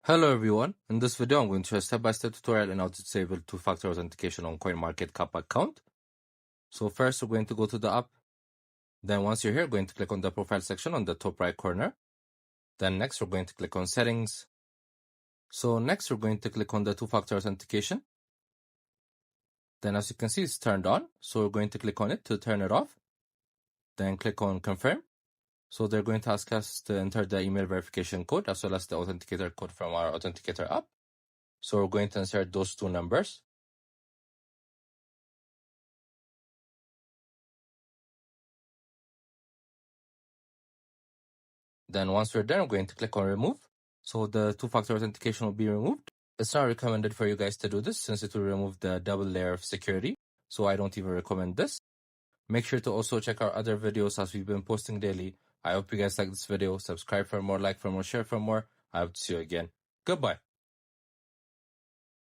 Hello everyone, in this video I'm going to show a step-by-step tutorial on how to disable two-factor authentication on CoinMarketCap account. So first we're going to go to the app, then once you're here we're going to click on the profile section on the top right corner. Then next we're going to click on settings. So next we're going to click on the two-factor authentication. Then as you can see it's turned on, so we're going to click on it to turn it off. Then click on confirm. So they're going to ask us to enter the email verification code as well as the authenticator code from our authenticator app. So we're going to insert those two numbers. Then once we're done, we're going to click on remove. So the two-factor authentication will be removed. It's not recommended for you guys to do this since it will remove the double layer of security. So I don't even recommend this. Make sure to also check our other videos as we've been posting daily. I hope you guys like this video. Subscribe for more, like for more, share for more. I hope to see you again. Goodbye.